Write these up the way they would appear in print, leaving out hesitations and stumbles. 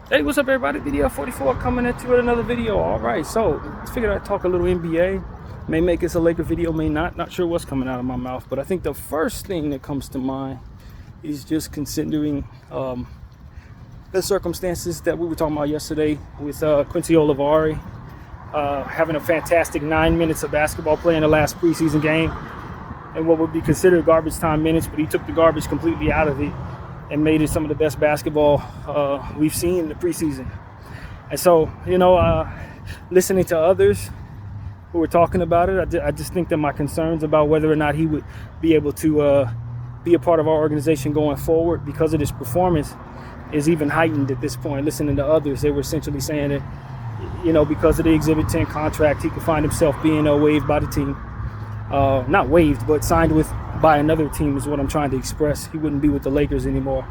Hey, what's up, everybody? VDL44 coming at you with another video. All right, so I figured I'd talk a little NBA. May make this a Laker video, may not. Not sure what's coming out of my mouth, but I think the first thing that comes to mind is just considering the circumstances that we were talking about yesterday with Quincy Olivari having a fantastic 9 minutes of basketball play in the last preseason game and what would be considered garbage time minutes, but he took the garbage completely out of it and made it some of the best basketball we've seen in the preseason. And so, listening to others who were talking about it, I just think that my concerns about whether or not he would be able to be a part of our organization going forward because of this performance is even heightened at this point. Listening to others, they were essentially saying that, because of the Exhibit 10 contract, he could find himself being waived by the team. Not waived, but signed by another team is what I'm trying to express. He wouldn't be with the Lakers anymore.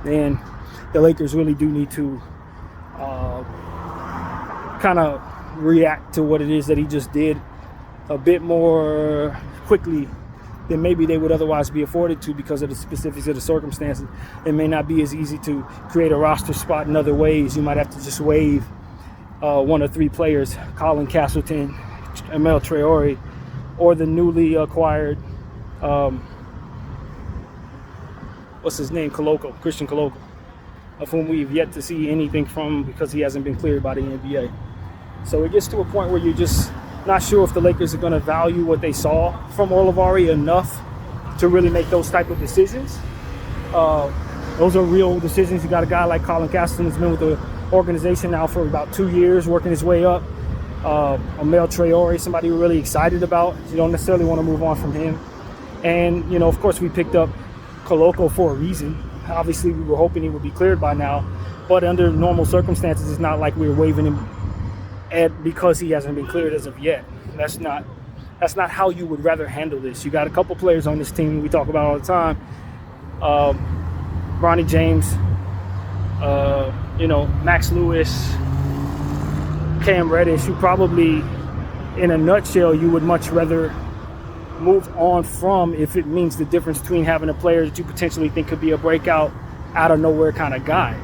And the Lakers really do need to kind of react to what it is that he just did a bit more quickly than maybe they would otherwise be afforded to because of the specifics of the circumstances. It may not be as easy to create a roster spot in other ways. You might have to just waive one or three players, Colin Castleton, Amel Traore, or the newly acquired, Christian Koloko, of whom we've yet to see anything from because he hasn't been cleared by the NBA. So it gets to a point where you're just not sure if the Lakers are going to value what they saw from Olivari enough to really make those type of decisions. Those are real decisions. You got a guy like Colin Castleton who's been with the organization now for about 2 years, working his way up. Amel Traore, somebody we're really excited about. You don't necessarily want to move on from him. And, of course, we picked up Koloko for a reason. Obviously, we were hoping he would be cleared by now. But under normal circumstances, it's not like we're waiving him because he hasn't been cleared as of yet. That's not how you would rather handle this. You got a couple players on this team we talk about all the time. Bronny James, Max Lewis, Cam Reddish, who probably, in a nutshell, you would much rather move on from if it means the difference between having a player that you potentially think could be a breakout, out of nowhere kind of guy.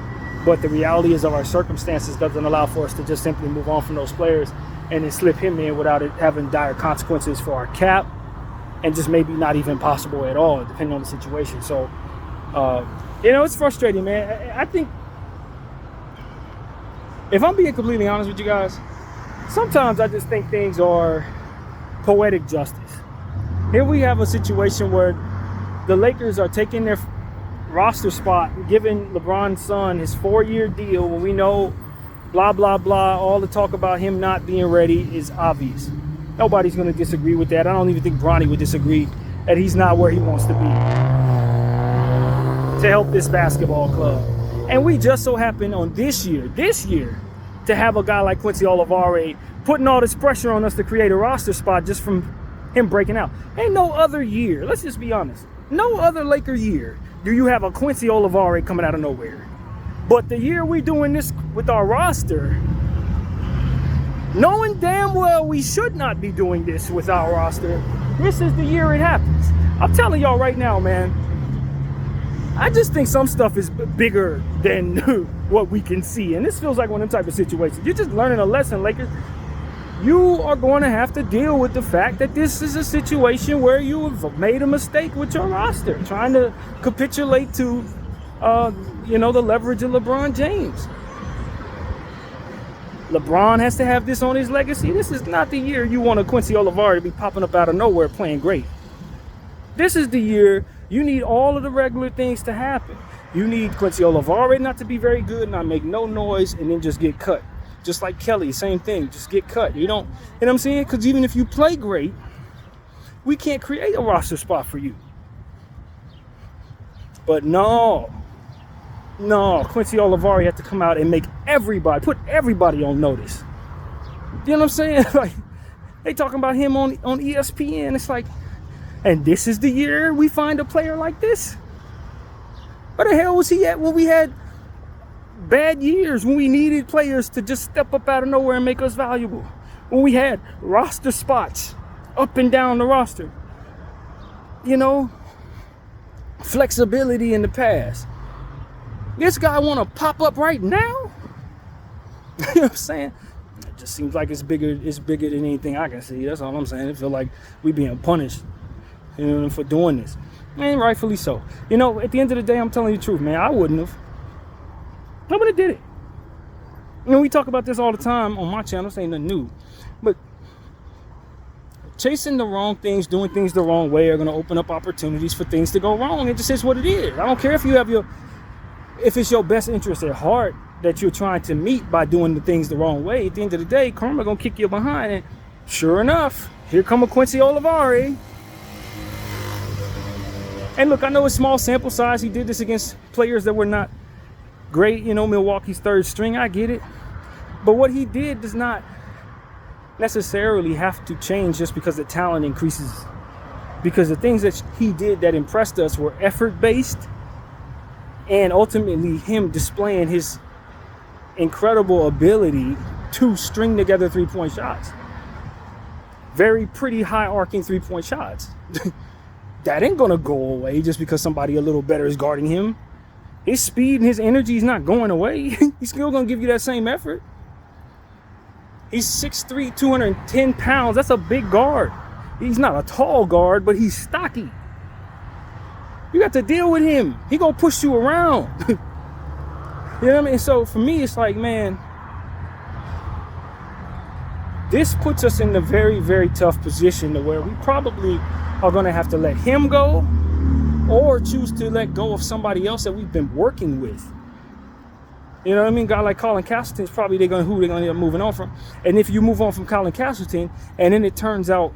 But the reality is of our circumstances doesn't allow for us to just simply move on from those players and then slip him in without it having dire consequences for our cap and just maybe not even possible at all, depending on the situation. So, it's frustrating, man. I think, if I'm being completely honest with you guys, sometimes I just think things are poetic justice. Here we have a situation where the Lakers are taking their roster spot, giving LeBron's son his 4-year deal when we know blah, blah, blah, all the talk about him not being ready is obvious. Nobody's going to disagree with that. I don't even think Bronny would disagree that he's not where he wants to be to help this basketball club. And we just so happen on this year, to have a guy like Quincy Olivari putting all this pressure on us to create a roster spot just from him breaking out. Ain't no other year, let's just be honest, no other Laker year do you have a Quincy Olivari coming out of nowhere. But the year we doing this with our roster, knowing damn well we should not be doing this with our roster, this is the year it happens. I'm telling y'all right now, man, I just think some stuff is bigger than what we can see. And this feels like one of them type of situations. You're just learning a lesson, Lakers. You are going to have to deal with the fact that this is a situation where you have made a mistake with your roster, trying to capitulate to, the leverage of LeBron James. LeBron has to have this on his legacy. This is not the year you want a Quincy Olivari to be popping up out of nowhere playing great. This is the year you need all of the regular things to happen. You need Quincy Olivari not to be very good, not make no noise, and then just get cut. Just like Kelly, same thing, just get cut. You know what I'm saying? Because even if you play great, we can't create a roster spot for you. But no, Quincy Olivari had to come out and put everybody on notice. You know what I'm saying? Like, they talking about him on ESPN. It's like, and this is the year we find a player like this? Where the hell was he at when we had bad years, when we needed players to just step up out of nowhere and make us valuable? When we had roster spots up and down the roster? Flexibility in the past. This guy want to pop up right now? You know what I'm saying? It just seems like it's bigger than anything I can see. That's all I'm saying. It feel like we being punished, you know, for doing this. And rightfully so. You know, at the end of the day, I'm telling you the truth, man. I wouldn't have. I would have did it. You know, we talk about this all the time on my channel. This ain't nothing new. But chasing the wrong things, doing things the wrong way are going to open up opportunities for things to go wrong. It just is what it is. I don't care if you have if it's your best interest at heart that you're trying to meet by doing the things the wrong way. At the end of the day, karma going to kick you behind. And sure enough, here come a Quincy Olivari. And look, I know it's small sample size. He did this against players that were not great, you know, Milwaukee's third string. I get it. But what he did does not necessarily have to change just because the talent increases. Because the things that he did that impressed us were effort-based, and ultimately him displaying his incredible ability to string together three-point shots. Very pretty high-arcing three-point shots. That ain't gonna go away just because somebody a little better is guarding him. His speed and his energy is not going away. He's still gonna give you that same effort. He's 6'3", 210 pounds. That's a big guard. He's not a tall guard, but he's stocky. You got to deal with him. He gonna push you around. You know what I mean? So for me, it's like, man, this puts us in a very, very tough position to where we probably are gonna have to let him go or choose to let go of somebody else that we've been working with. You know what I mean? A guy like Colin Castleton is probably who they're going to end up moving on from. And if you move on from Colin Castleton and then it turns out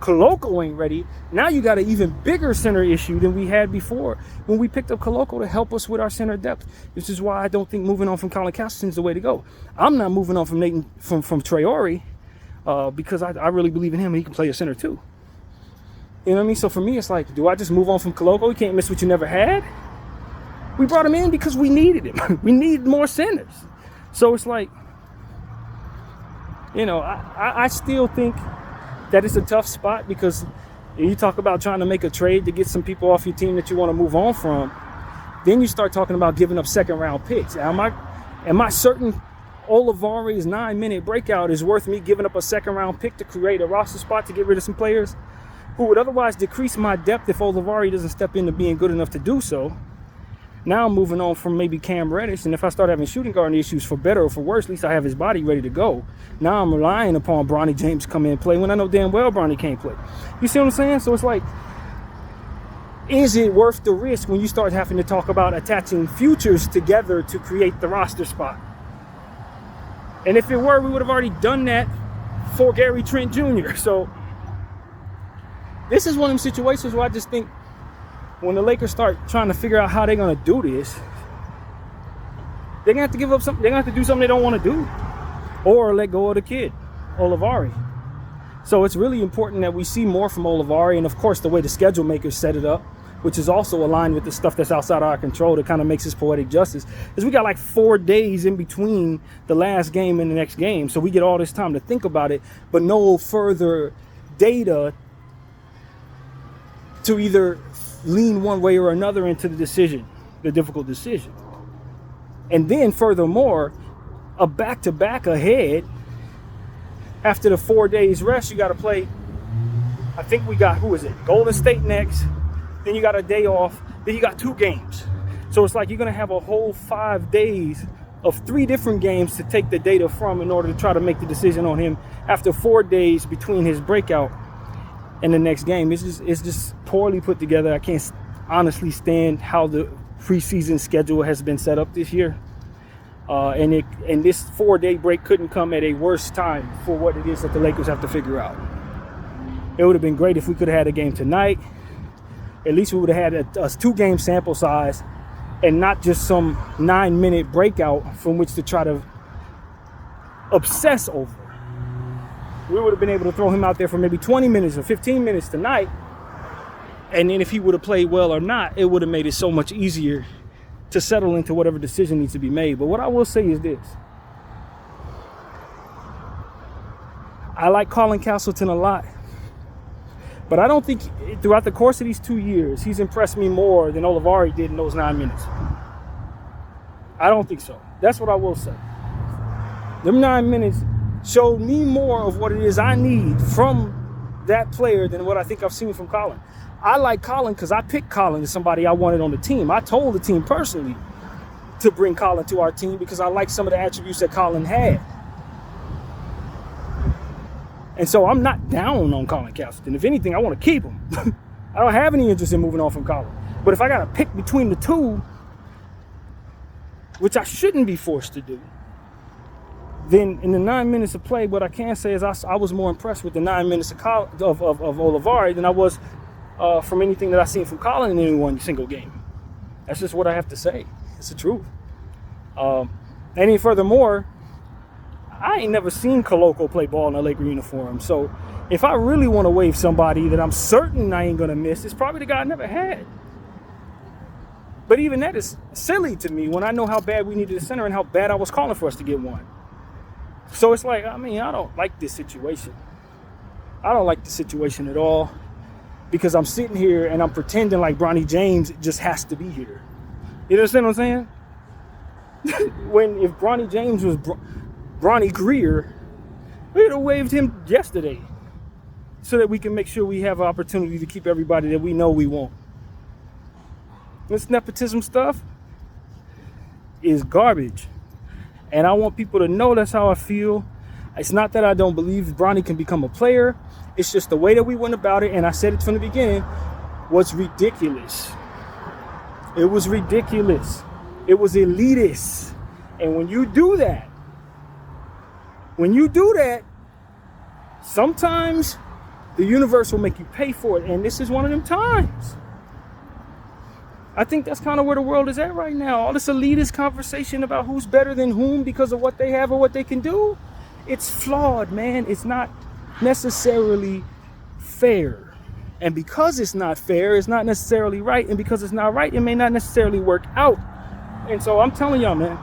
Koloko ain't ready, now you got an even bigger center issue than we had before when we picked up Koloko to help us with our center depth. This is why I don't think moving on from Colin Castleton is the way to go. I'm not moving on from Traore because I really believe in him and he can play a center too. You know what I mean? So for me, it's like, do I just move on from Koloko? You can't miss what you never had. We brought him in because we needed him. We need more centers. So it's like, you know, I still think that it's a tough spot because you talk about trying to make a trade to get some people off your team that you want to move on from. Then you start talking about giving up second-round picks. Am I certain Olivari's 9-minute breakout is worth me giving up a second-round pick to create a roster spot to get rid of some players who would otherwise decrease my depth if Olivari doesn't step into being good enough to do so? Now I'm moving on from maybe Cam Reddish, and if I start having shooting guard issues for better or for worse, at least I have his body ready to go. Now I'm relying upon Bronny James to come in and play when I know damn well Bronny can't play. You see what I'm saying? So it's like, is it worth the risk when you start having to talk about attaching futures together to create the roster spot? And if it were, we would have already done that for Gary Trent Jr. So this is one of them situations where I just think when the Lakers start trying to figure out how they're going to do this, they're going to have to give up something. They're going to have to do something they don't want to do or let go of the kid, Olivari. So it's really important that we see more from Olivari. And, of course, the way the schedule makers set it up, which is also aligned with the stuff that's outside our control that kind of makes this poetic justice, is we got like 4 days in between the last game and the next game. So we get all this time to think about it, but no further data to either lean one way or another into the decision, the difficult decision. And then furthermore, a back-to-back ahead. After the 4 days rest, you got to play, I think we got, who is it? Golden State next. Then you got a day off. Then you got 2 games. So it's like you're going to have a whole 5 days of 3 different games to take the data from in order to try to make the decision on him after 4 days between his breakout and the next game. It's just poorly put together. I can't honestly stand how the preseason schedule has been set up this year. And this 4-day break couldn't come at a worse time for what it is that the Lakers have to figure out. It would have been great if we could have had a game tonight. At least we would have had a 2-game sample size and not just some 9-minute breakout from which to try to obsess over. We would have been able to throw him out there for maybe 20 minutes or 15 minutes tonight. And then if he would have played well or not, it would have made it so much easier to settle into whatever decision needs to be made. But what I will say is this. I like Colin Castleton a lot. But I don't think throughout the course of these 2 years, he's impressed me more than Olivari did in those 9 minutes. I don't think so. That's what I will say. Them 9 minutes showed me more of what it is I need from that player than what I think I've seen from Colin. I like Colin because I picked Colin as somebody I wanted on the team. I told the team personally to bring Colin to our team because I like some of the attributes that Colin had. And so I'm not down on Colin Castleton. If anything, I want to keep him. I don't have any interest in moving on from Colin. But if I got to pick between the two, which I shouldn't be forced to do, then in the 9 minutes of play, what I can say is I was more impressed with the 9 minutes of Olivari than I was from anything that I've seen from Colin in any one single game. That's just what I have to say. It's the truth. And furthermore, I ain't never seen Koloko play ball in a Laker uniform. So if I really want to waive somebody that I'm certain I ain't going to miss, it's probably the guy I never had. But even that is silly to me when I know how bad we needed a center and how bad I was calling for us to get one. So it's like, I mean, I don't like this situation. I don't like the situation at all because I'm sitting here and I'm pretending like Bronny James just has to be here. You understand what I'm saying? When if Bronny James was Bronny Greer, we'd have waived him yesterday so that we can make sure we have an opportunity to keep everybody that we know we want. This nepotism stuff is garbage. And I want people to know that's how I feel. It's not that I don't believe Bronny can become a player. It's just the way that we went about it, and I said it from the beginning, was ridiculous. It was ridiculous. It was elitist. And when you do that, sometimes the universe will make you pay for it. And this is one of them times. I think that's kind of where the world is at right now. All this elitist conversation about who's better than whom because of what they have or what they can do. It's flawed, man. It's not necessarily fair. And because it's not fair, it's not necessarily right. And because it's not right, it may not necessarily work out. And so I'm telling y'all, man,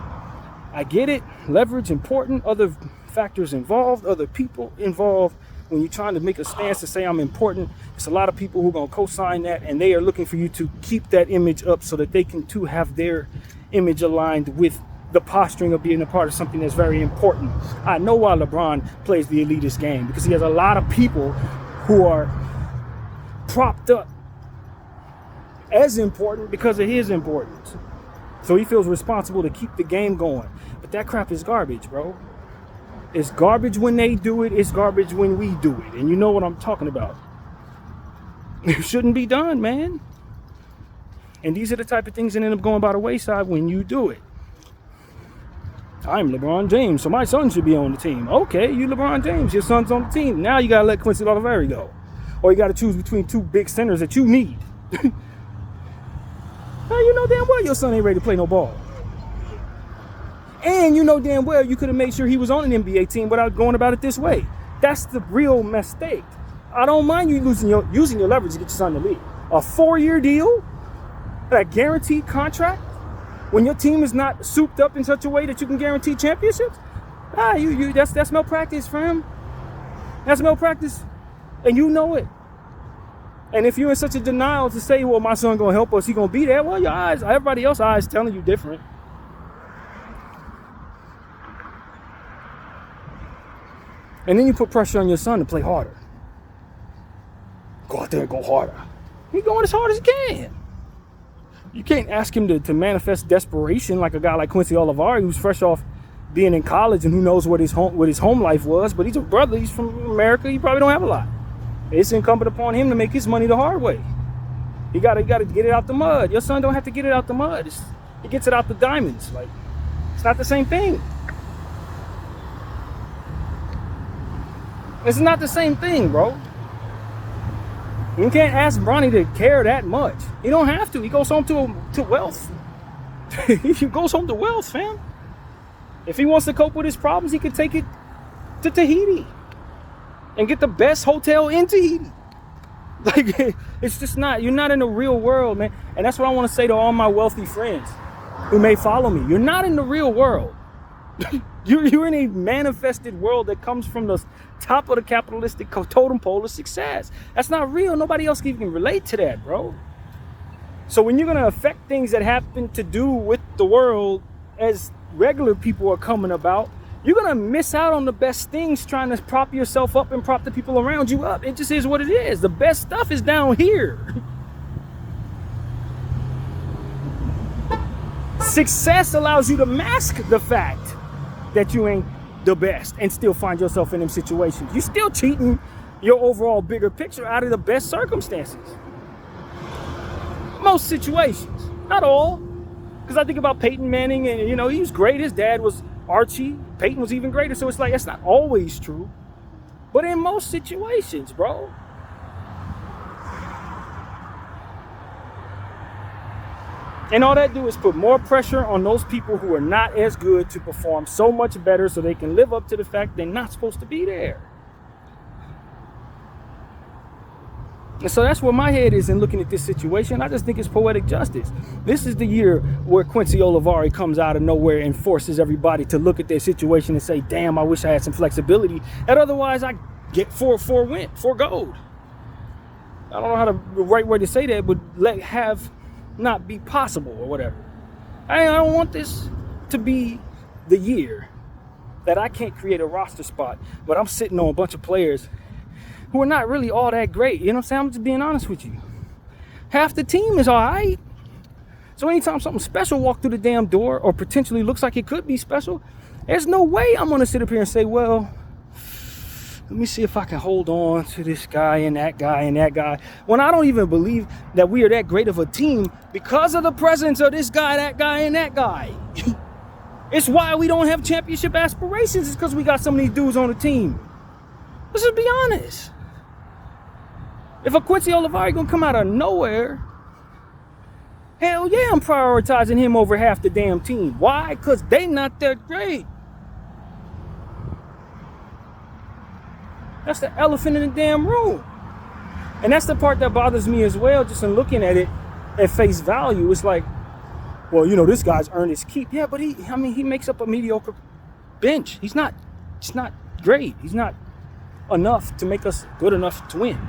I get it. Leverage important. Other factors involved. Other people involved. When you're trying to make a stance to say I'm important, it's a lot of people who are going to co-sign that, and they are looking for you to keep that image up so that they can too have their image aligned with the posturing of being a part of something that's very important. I know why LeBron plays the elitist game, because he has a lot of people who are propped up as important because of his importance. So he feels responsible to keep the game going. But that crap is garbage, bro. It's garbage when they do it. It's garbage when we do it. And you know what I'm talking about. It shouldn't be done, man. And these are the type of things that end up going by the wayside when you do it. I'm LeBron James, so my son should be on the team. Okay, you LeBron James, your son's on the team. Now you got to let Quincy Olivari go. Or you got to choose between two big centers that you need. Now you know damn well your son ain't ready to play no ball. And you know damn well you could have made sure he was on an NBA team without going about it this way. That's the real mistake. I don't mind you using your leverage to get your son to leave. A 4-year deal, a guaranteed contract, when your team is not souped up in such a way that you can guarantee championships. That's malpractice, fam. That's malpractice, and you know it. And if you're in such a denial to say, well, my son gonna help us, he gonna be there, well, your eyes, everybody else's eyes telling you different. And then you put pressure on your son to play harder. Go out there and go harder. He's going as hard as he can. You can't ask him to manifest desperation like a guy like Quincy Olivari, who's fresh off being in college and who knows what his home life was. But he's a brother. He's from America. He probably don't have a lot. It's incumbent upon him to make his money the hard way. He got to get it out the mud. Your son don't have to get it out the mud. He gets it out the diamonds. Like, it's not the same thing. It's not the same thing, bro. You can't ask Bronny to care that much. He don't have to. He goes home to wealth. He goes home to wealth, fam. If he wants to cope with his problems, he can take it to Tahiti and get the best hotel in Tahiti. Like, it's just not. You're not in the real world, man. And that's what I want to say to all my wealthy friends who may follow me. You're not in the real world. You're in a manifested world that comes from the top of the capitalistic totem pole of success. That's not real. Nobody else can even relate to that, bro. So when you're going to affect things that happen to do with the world as regular people are coming about, you're gonna miss out on the best things trying to prop yourself up and prop the people around you up. It just is what it is. The best stuff is down here. Success allows you to mask the fact that you ain't the best and still find yourself in them situations. You're still cheating your overall bigger picture out of the best circumstances. Most situations, not all. Because I think about Peyton Manning, and he was great. His dad was Archie. Peyton was even greater. So it's like, that's not always true. But in most situations, bro. And all that do is put more pressure on those people who are not as good to perform so much better so they can live up to the fact they're not supposed to be there. And so that's where my head is in looking at this situation. I just think it's poetic justice. This is the year where Quincy Olivari comes out of nowhere and forces everybody to look at their situation and say, damn, I wish I had some flexibility. And otherwise, I get four gold. I don't know how the right way to say that, but not be possible or whatever. I don't want this to be the year that I can't create a roster spot, but I'm sitting on a bunch of players who are not really all that great. You know what I'm saying? I'm just being honest with you. Half the team is all right. So anytime something special walks through the damn door or potentially looks like it could be special, there's no way I'm going to sit up here and say, well, let me see if I can hold on to this guy and that guy and that guy. When I don't even believe that we are that great of a team because of the presence of this guy, that guy, and that guy. It's why we don't have championship aspirations. It's because we got some of these dudes on the team. Let's just be honest. If a Quincy Olivari gonna come out of nowhere, hell yeah, I'm prioritizing him over half the damn team. Why? Because they not that great. That's the elephant in the damn room. And that's the part that bothers me as well, just in looking at it at face value. It's like, well, this guy's earned his keep. Yeah, but he makes up a mediocre bench. He's not great. He's not enough to make us good enough to win.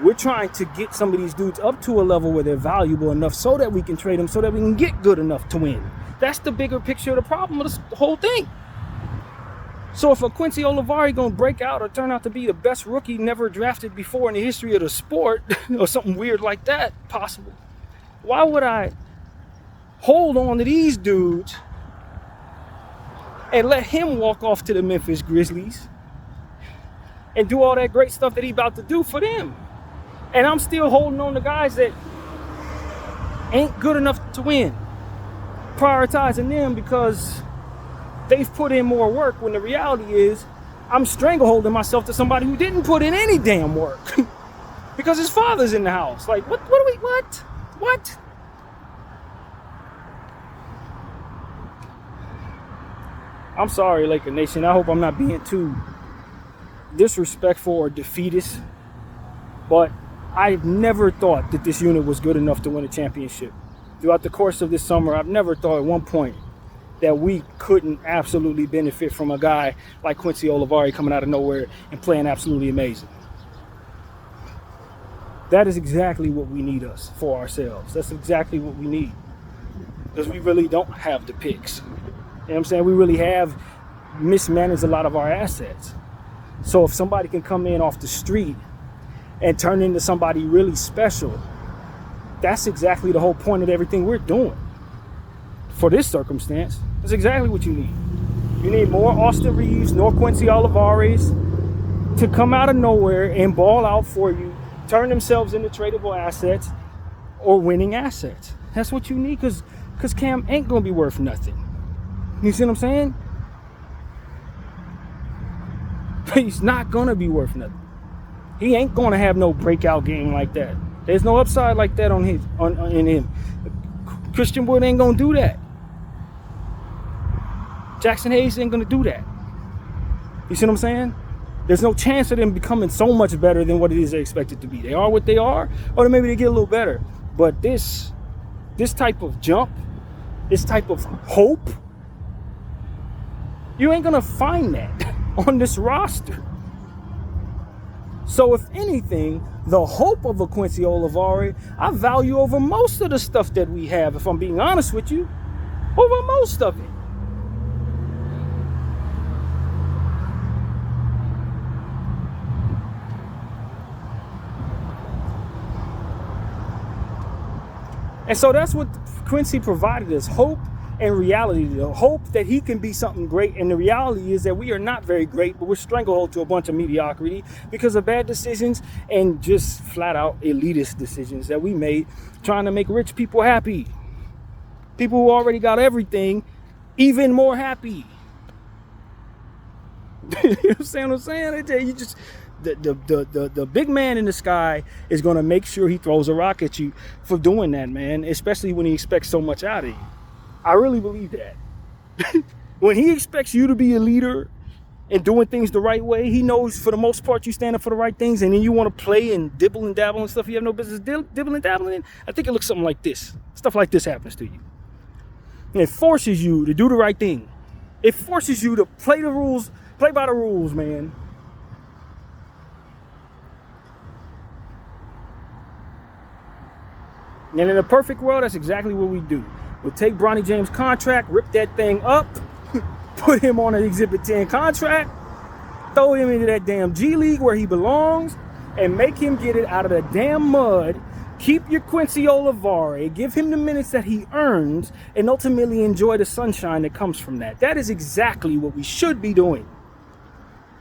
We're trying to get some of these dudes up to a level where they're valuable enough so that we can trade them, so that we can get good enough to win. That's the bigger picture of the problem of this whole thing. So if a Quincy Olivari gonna break out or turn out to be the best rookie never drafted before in the history of the sport, or something weird like that possible, why would I hold on to these dudes and let him walk off to the Memphis Grizzlies and do all that great stuff that he about to do for them? And I'm still holding on to guys that ain't good enough to win, prioritizing them because they've put in more work, when the reality is I'm strangleholding myself to somebody who didn't put in any damn work because his father's in the house. Like, what? I'm sorry, Laker Nation. I hope I'm not being too disrespectful or defeatist, but I've never thought that this unit was good enough to win a championship. Throughout the course of this summer, I've never thought at one point that we couldn't absolutely benefit from a guy like Quincy Olivari coming out of nowhere and playing absolutely amazing. That is exactly what we need us for ourselves. That's exactly what we need. Because we really don't have the picks. You know what I'm saying? We really have mismanaged a lot of our assets. So if somebody can come in off the street and turn into somebody really special, that's exactly the whole point of everything we're doing. For this circumstance, that's exactly what you need. You need more Austin Reeves, nor Quincy Olivares to come out of nowhere and ball out for you, turn themselves into tradable assets or winning assets. That's what you need, because Cam ain't going to be worth nothing. You see what I'm saying? He's not going to be worth nothing. He ain't going to have no breakout game like that. There's no upside like that in him. Christian Wood ain't going to do that. Jackson Hayes ain't going to do that. You see what I'm saying? There's no chance of them becoming so much better than what it is they're expected to be. They are what they are, or maybe they get a little better. But this type of jump, this type of hope, you ain't going to find that on this roster. So if anything, the hope of a Quincy Olivari, I value over most of the stuff that we have, if I'm being honest with you. over most of it. And so that's what Quincy provided us, hope and reality. The hope that he can be something great, and the reality is that we are not very great, but we're stranglehold to a bunch of mediocrity because of bad decisions and just flat out elitist decisions that we made trying to make rich people happy. People who already got everything even more happy. You understand what I'm saying? You just the big man in the sky is going to make sure he throws a rock at you for doing that, man, especially when he expects so much out of you. I really believe that. When he expects you to be a leader and doing things the right way, he knows for the most part you stand up for the right things, and then you want to play and dibble and dabble and stuff you have no business dibbling and dabbling in. I think it looks something like this. Stuff like this happens to you. And it forces you to do the right thing. It forces you to play the rules, play by the rules, man. And in a perfect world, that's exactly what we do. We'll take Bronny James' contract, rip that thing up, put him on an Exhibit 10 contract, throw him into that damn G League where he belongs, and make him get it out of the damn mud. Keep your Quincy Olivari, give him the minutes that he earns, and ultimately enjoy the sunshine that comes from that. That is exactly what we should be doing.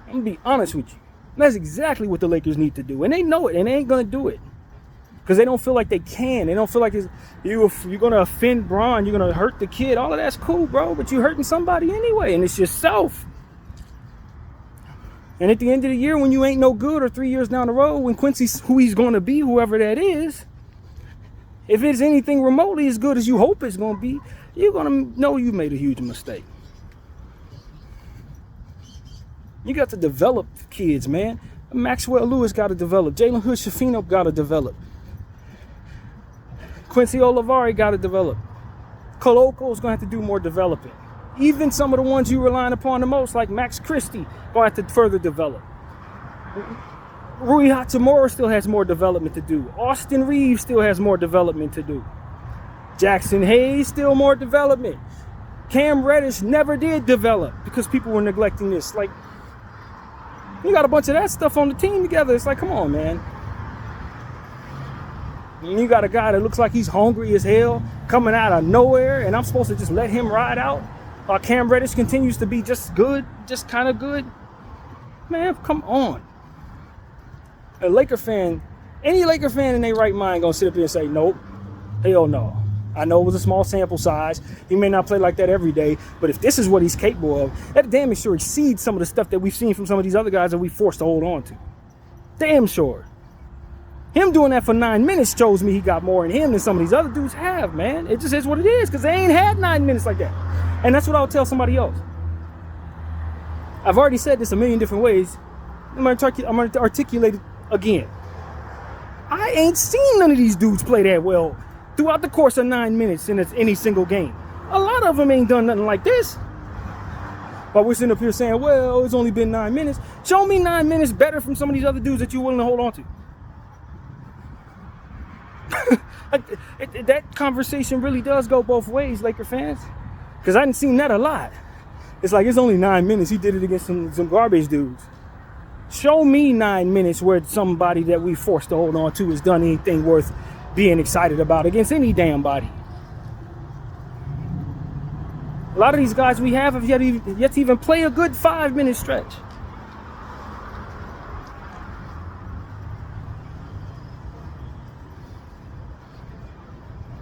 I'm going to be honest with you. That's exactly what the Lakers need to do. And they know it, and they ain't going to do it. Because they don't feel like they can. They don't feel like you're going to offend Bron. You're going to hurt the kid. All of that's cool, bro. But you're hurting somebody anyway. And it's yourself. And at the end of the year, when you ain't no good, or 3 years down the road, when Quincy's who he's going to be, whoever that is, if it's anything remotely as good as you hope it's going to be, you're going to know you made a huge mistake. You got to develop kids, man. Maxwell Lewis got to develop. Jalen Hood-Schifino got to develop. Quincy Olivari got to develop. Koloko's going to have to do more developing. Even some of the ones you relying upon the most, like Max Christie, going to have to further develop. Rui Hachimura still has more development to do. Austin Reeves still has more development to do. Jackson Hayes, still more development. Cam Reddish never did develop because people were neglecting this. Like, you got a bunch of that stuff on the team together. It's like, come on, man. And you got a guy that looks like he's hungry as hell coming out of nowhere, and I'm supposed to just let him ride out while Cam Reddish continues to be just good, just kind of good. Man, come on. A Laker fan, any Laker fan in their right mind gonna sit up here and say, nope, hell no. I know it was a small sample size. He may not play like that every day, but if this is what he's capable of, that damn sure exceeds some of the stuff that we've seen from some of these other guys that we forced to hold on to. Damn sure. Him doing that for 9 minutes shows me he got more in him than some of these other dudes have, man. It just is what it is, because they ain't had 9 minutes like that. And that's what I'll tell somebody else. I've already said this a million different ways. I'm going to articulate it again. I ain't seen none of these dudes play that well throughout the course of 9 minutes in any single game. A lot of them ain't done nothing like this. But we're sitting up here saying, well, it's only been 9 minutes. Show me 9 minutes better from some of these other dudes that you're willing to hold on to. That conversation really does go both ways, Laker fans. Because I didn't seen that a lot. It's like, it's only 9 minutes. He did it against some garbage dudes. Show me 9 minutes where somebody that we forced to hold on to has done anything worth being excited about against any damn body. A lot of these guys we have yet to even play a good 5-minute stretch.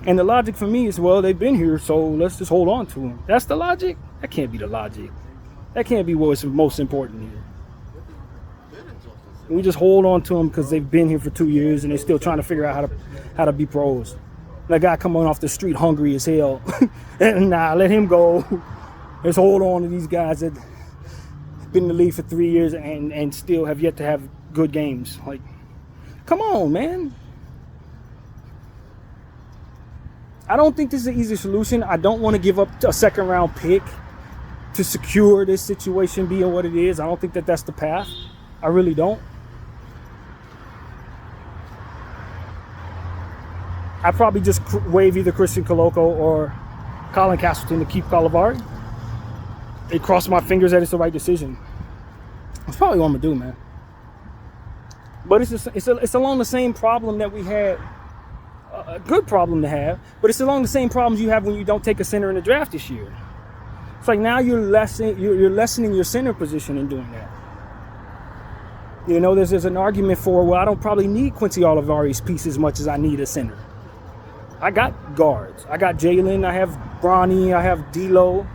And the logic for me is, well, they've been here, so let's just hold on to them. That's the logic? That can't be the logic. That can't be what's most important here. We just hold on to them because they've been here for 2 years and they're still trying to figure out how to be pros. That guy coming off the street hungry as hell. And nah, let him go. Let's hold on to these guys that have been in the league for 3 years and still have yet to have good games. Like, come on, man. I don't think this is an easy solution. I don't want to give up a second-round pick to secure this situation being what it is. I don't think that that's the path. I really don't. I probably just waive either Christian Koloko or Colin Castleton to keep Calavari. It crossed my fingers that it's the right decision. That's probably what I'm gonna do, man. But it's along the same problem that we had. A good problem to have, but it's along the same problems you have when you don't take a center in the draft this year. It's like now you're lessening your center position in doing that. You know, there's an argument for, well, I don't probably need Quincy Olivari's piece as much as I need a center. I got guards. I got Jalen. I have Bronny. I have D'Lo.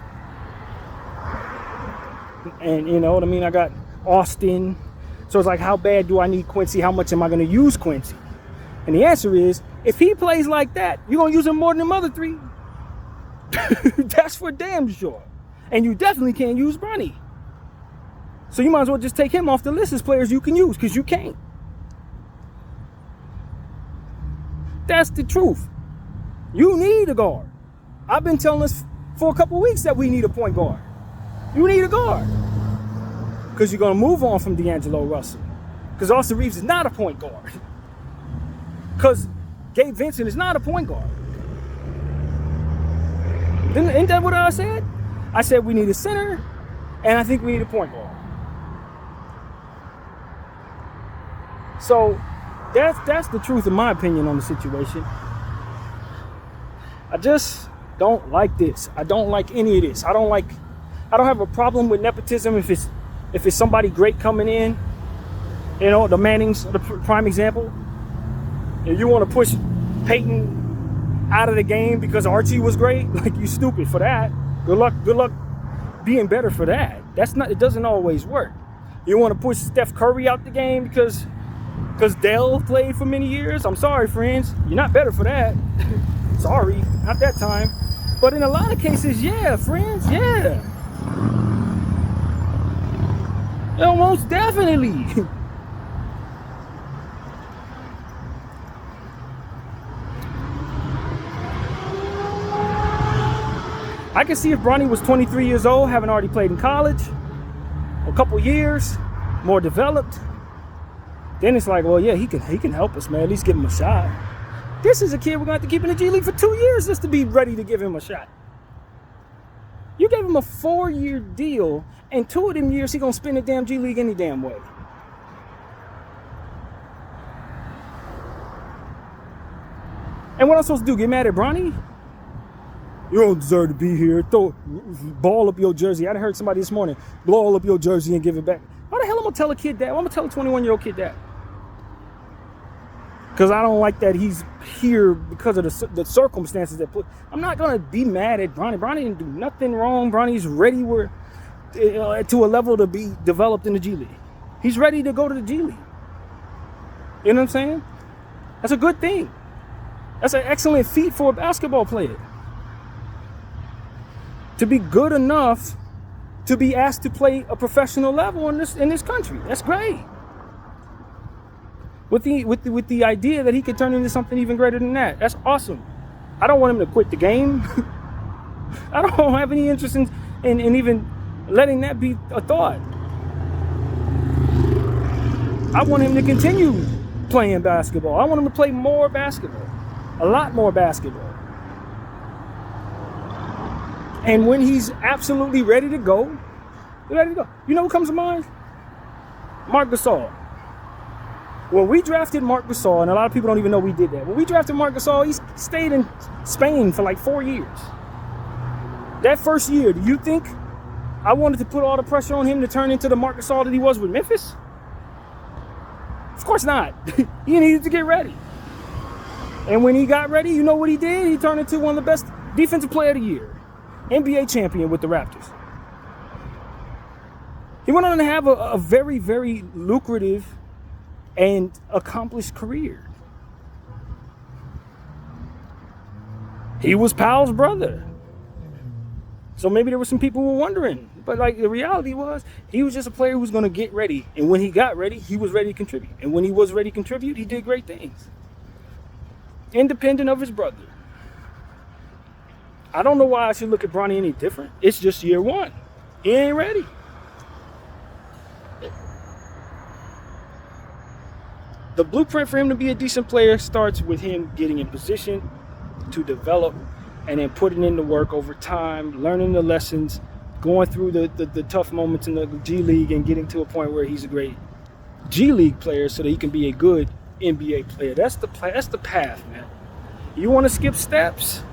And you know what I mean? I got Austin. So it's like, how bad do I need Quincy? How much am I going to use Quincy? And the answer is, if he plays like that, you're going to use him more than them other three. That's for damn sure. And you definitely can't use Bronny. So you might as well just take him off the list as players you can use, because you can't. That's the truth. You need a guard. I've been telling us for a couple weeks that we need a point guard. You need a guard. Because you're going to move on from D'Angelo Russell. Because Austin Reeves is not a point guard. Because Gabe Vincent is not a point guard. Isn't that what I said? I said we need a center, and I think we need a point guard. So that's the truth in my opinion on the situation. I just don't like this. I don't like any of this. I don't have a problem with nepotism if it's somebody great coming in. You know, the Mannings, the prime example. If you want to push Peyton out of the game because Archie was great, like, you stupid for that. Good luck being better for that. It doesn't always work. You want to push Steph Curry out the game because Dell played for many years? I'm sorry, friends. You're not better for that. Sorry, not that time. But in a lot of cases, yeah, friends, yeah. Most definitely. I can see if Bronny was 23 years old, having already played in college, a couple years, more developed, then it's like, well, yeah, he can help us, man. At least give him a shot. This is a kid we're going to have to keep in the G League for 2 years just to be ready to give him a shot. You gave him a 4-year deal, and 2 of them years he going to spend the damn G League any damn way. And what I'm supposed to do, get mad at Bronny? You don't deserve to be here. Ball up your jersey. I heard somebody this morning, blow up your jersey and give it back. Why the hell am I going to tell a kid that? Why am I going to tell a 21-year-old kid that? Because I don't like that he's here because of the circumstances that put. I'm not going to be mad at Bronny. Bronny didn't do nothing wrong. Bronny's ready to a level to be developed in the G League. He's ready to go to the G League. You know what I'm saying? That's a good thing. That's an excellent feat for a basketball player. To be good enough to be asked to play a professional level in this country. That's great. With the idea that he could turn into something even greater than that. That's awesome. I don't want him to quit the game. I don't have any interest in even letting that be a thought. I want him to continue playing basketball. I want him to play more basketball. A lot more basketball. And when he's absolutely ready to go. You know who comes to mind? Marc Gasol. When we drafted Marc Gasol, and a lot of people don't even know we did that. When we drafted Marc Gasol, he stayed in Spain for like 4 years. That first year, do you think I wanted to put all the pressure on him to turn into the Marc Gasol that he was with Memphis? Of course not. He needed to get ready. And when he got ready, you know what he did? He turned into one of the best defensive player of the year. NBA champion with the Raptors. He went on to have a very, very lucrative and accomplished career. He was Powell's brother. So maybe there were some people who were wondering. But like the reality was, he was just a player who was going to get ready. And when he got ready, he was ready to contribute. And when he was ready to contribute, he did great things. Independent of his brother. I don't know why I should look at Bronny any different. It's just year one. He ain't ready. The blueprint for him to be a decent player starts with him getting in position to develop and then putting in the work over time, learning the lessons, going through the tough moments in the G League and getting to a point where he's a great G League player so that he can be a good NBA player. That's the path, man. You want to skip steps,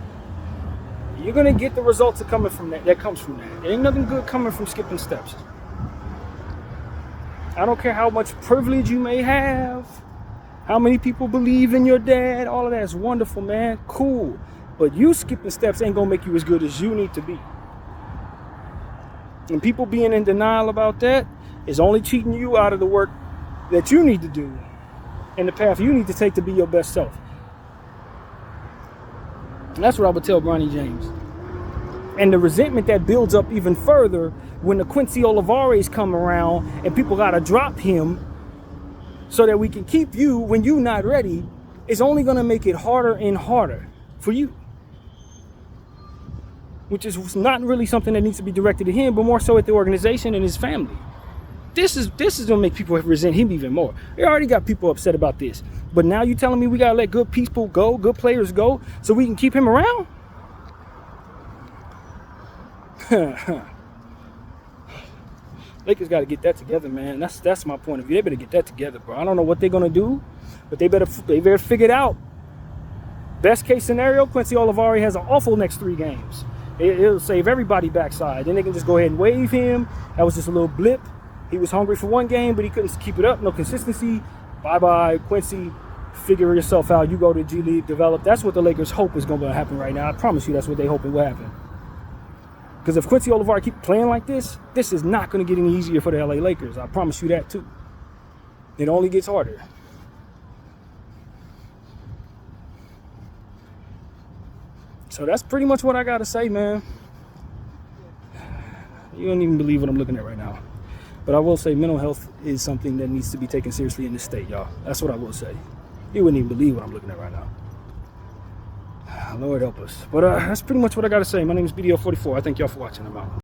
you're going to get the results that comes from that. There ain't nothing good coming from skipping steps. I don't care how much privilege you may have, how many people believe in your dad, all of that is wonderful, man. Cool. But you skipping steps ain't going to make you as good as you need to be. And people being in denial about that is only cheating you out of the work that you need to do and the path you need to take to be your best self. And that's what I would tell Bronny James. And the resentment that builds up even further when the Quincy Olivares come around and people got to drop him so that we can keep you when you're not ready is only going to make it harder and harder for you. Which is not really something that needs to be directed at him, but more so at the organization and his family. This is gonna make people resent him even more. They already got people upset about this, but now you telling me we gotta let good people go, good players go, so we can keep him around? Lakers got to get that together, man. That's my point of view. They better get that together, bro. I don't know what they're gonna do, but they better figure it out. Best case scenario, Quincy Olivares has an awful next 3 games. It'll save everybody backside. Then they can just go ahead and waive him. That was just a little blip. He was hungry for 1 game, but he couldn't keep it up. No consistency. Bye-bye, Quincy. Figure yourself out. You go to G League, develop. That's what the Lakers hope is going to happen right now. I promise you that's what they hope will happen. Because if Quincy Olivares keep playing like this is not going to get any easier for the LA Lakers. I promise you that too. It only gets harder. So that's pretty much what I got to say, man. You don't even believe what I'm looking at right now. But I will say mental health is something that needs to be taken seriously in this state, y'all. That's what I will say. You wouldn't even believe what I'm looking at right now. Lord help us. But that's pretty much what I got to say. My name is BDO44. I thank y'all for watching. I'm out.